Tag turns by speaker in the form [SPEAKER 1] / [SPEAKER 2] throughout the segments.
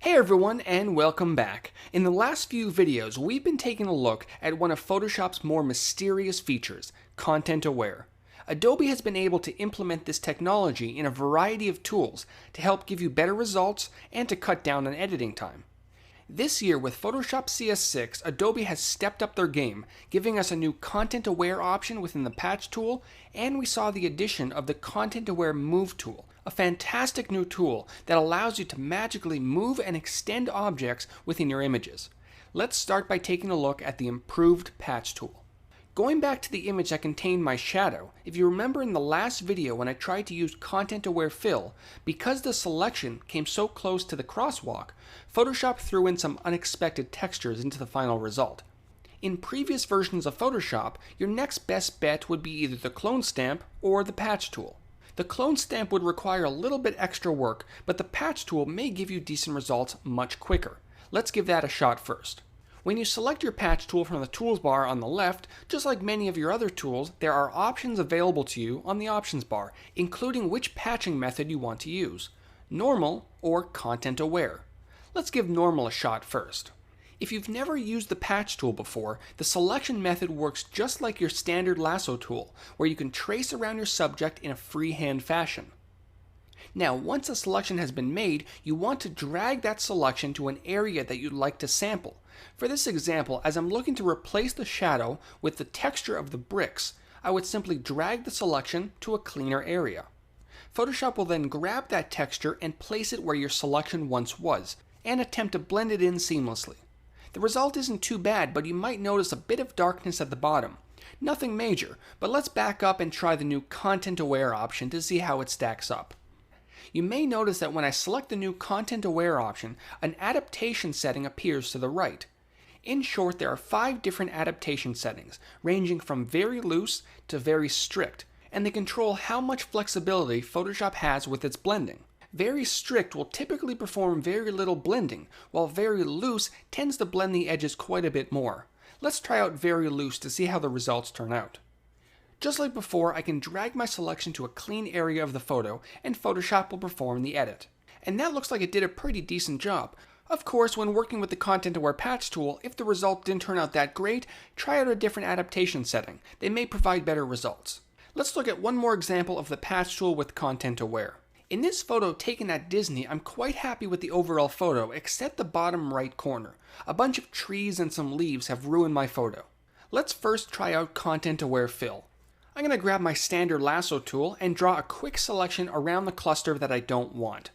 [SPEAKER 1] Hey everyone, and welcome back. In the last few videos, we've been taking a look at one of Photoshop's more mysterious features, Content Aware. Adobe has been able to implement this technology in a variety of tools to help give you better results and to cut down on editing time. This year with Photoshop CS6, Adobe has stepped up their game, giving us a new Content Aware option within the Patch tool, and we saw the addition of the Content Aware Move tool, a fantastic new tool that allows you to magically move and extend objects within your images. Let's start by taking a look at the improved Patch tool. Going back to the image that contained my shadow, if you remember in the last video when I tried to use Content Aware Fill, because the selection came so close to the crosswalk, Photoshop threw in some unexpected textures into the final result. In previous versions of Photoshop, your next best bet would be either the clone stamp or the Patch tool. The clone stamp would require a little bit extra work, but the Patch tool may give you decent results much quicker. Let's give that a shot first. When you select your Patch tool from the tools bar on the left, just like many of your other tools, there are options available to you on the options bar, including which patching method you want to use, normal or Content Aware. Let's give normal a shot first. If you've never used the Patch tool before, the selection method works just like your standard lasso tool, where you can trace around your subject in a freehand fashion. Now, once a selection has been made, you want to drag that selection to an area that you'd like to sample. For this example, as I'm looking to replace the shadow with the texture of the bricks, I would simply drag the selection to a cleaner area. Photoshop will then grab that texture and place it where your selection once was, and attempt to blend it in seamlessly. The result isn't too bad, but you might notice a bit of darkness at the bottom. Nothing major, but let's back up and try the new Content Aware option to see how it stacks up. You may notice that when I select the new Content Aware option, an adaptation setting appears to the right. In short, there are 5 different adaptation settings, ranging from very loose to very strict, and they control how much flexibility Photoshop has with its blending. Very strict will typically perform very little blending, while very loose tends to blend the edges quite a bit more. Let's try out very loose to see how the results turn out. Just like before, I can drag my selection to a clean area of the photo, and Photoshop will perform the edit. And that looks like it did a pretty decent job. Of course, when working with the Content Aware Patch tool, if the result didn't turn out that great, try out a different adaptation setting. They may provide better results. Let's look at one more example of the Patch tool with Content Aware. In this photo taken at Disney, I'm quite happy with the overall photo, except the bottom right corner. A bunch of trees and some leaves have ruined my photo. Let's first try out Content Aware Fill. I'm going to grab my standard lasso tool and draw a quick selection around the cluster that I don't want.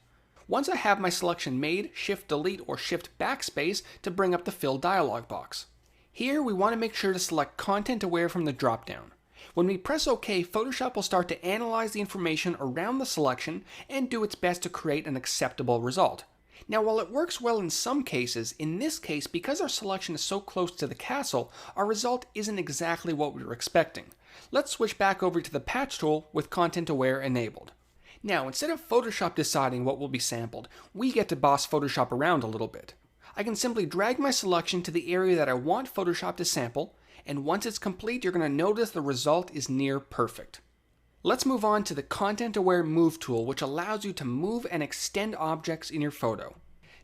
[SPEAKER 1] Once I have my selection made, Shift Delete or Shift Backspace to bring up the Fill dialog box. Here we want to make sure to select Content Aware from the dropdown. When we press OK, Photoshop will start to analyze the information around the selection and do its best to create an acceptable result. Now, while it works well in some cases, in this case, because our selection is so close to the castle, our result isn't exactly what we were expecting. Let's switch back over to the Patch tool with Content Aware enabled. Now, instead of Photoshop deciding what will be sampled, we get to boss Photoshop around a little bit. I can simply drag my selection to the area that I want Photoshop to sample, and once it's complete, you're going to notice the result is near perfect. Let's move on to the Content Aware Move tool, which allows you to move and extend objects in your photo.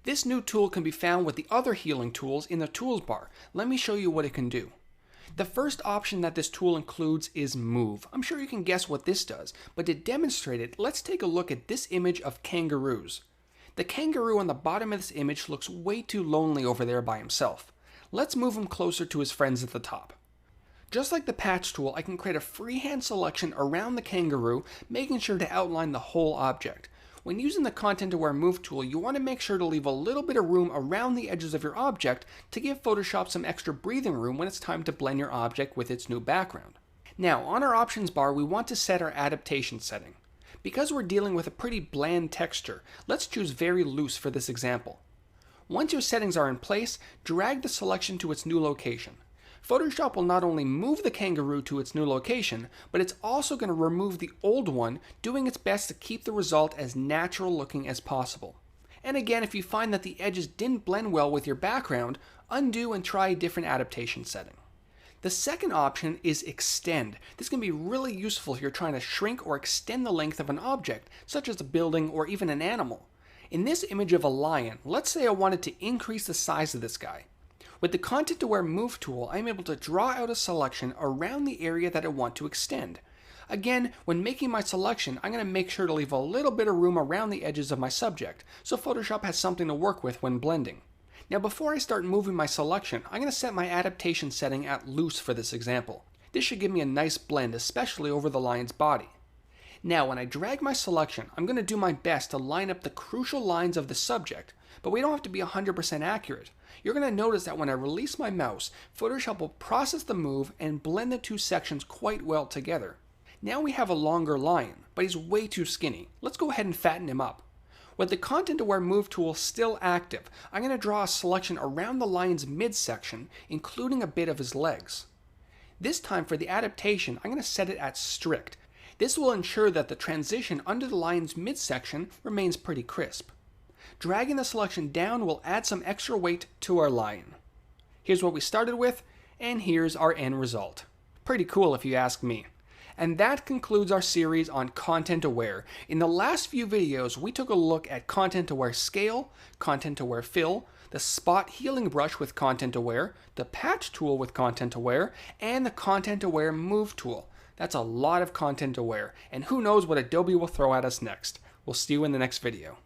[SPEAKER 1] This new tool can be found with the other healing tools in the tools bar. Let me show you what it can do. The first option that this tool includes is Move. I'm sure you can guess what this does, but to demonstrate it, let's take a look at this image of kangaroos. The kangaroo on the bottom of this image looks way too lonely over there by himself. Let's move him closer to his friends at the top. Just like the Patch tool, I can create a freehand selection around the kangaroo, making sure to outline the whole object. When using the Content Aware Move tool, you want to make sure to leave a little bit of room around the edges of your object to give Photoshop some extra breathing room when it's time to blend your object with its new background. Now, on our options bar, we want to set our adaptation setting. Because we're dealing with a pretty bland texture, let's choose Very Loose for this example. Once your settings are in place, drag the selection to its new location. Photoshop will not only move the kangaroo to its new location, but it's also going to remove the old one, doing its best to keep the result as natural looking as possible. And again, if you find that the edges didn't blend well with your background, undo and try a different adaptation setting. The second option is Extend. This can be really useful if you're trying to shrink or extend the length of an object, such as a building or even an animal. In this image of a lion, let's say I wanted to increase the size of this guy. With the Content Aware Move tool, I'm able to draw out a selection around the area that I want to extend. Again, when making my selection, I'm going to make sure to leave a little bit of room around the edges of my subject, so Photoshop has something to work with when blending. Now before I start moving my selection, I'm going to set my adaptation setting at loose for this example. This should give me a nice blend, especially over the lion's body. Now when I drag my selection, I'm going to do my best to line up the crucial lines of the subject, but we don't have to be 100% accurate. You're going to notice that when I release my mouse, Photoshop will process the move and blend the two sections quite well together. Now we have a longer lion, but he's way too skinny. Let's go ahead and fatten him up. With the Content Aware Move tool still active, I'm going to draw a selection around the lion's midsection, including a bit of his legs. This time for the adaptation, I'm going to set it at strict. This will ensure that the transition under the lion's midsection remains pretty crisp. Dragging the selection down will add some extra weight to our lion. Here's what we started with, and here's our end result. Pretty cool if you ask me. And that concludes our series on Content Aware. In the last few videos, we took a look at Content Aware Scale, Content Aware Fill, the Spot Healing Brush with Content Aware, the Patch tool with Content Aware, and the Content Aware Move tool. That's a lot of Content Aware, and who knows what Adobe will throw at us next. We'll see you in the next video.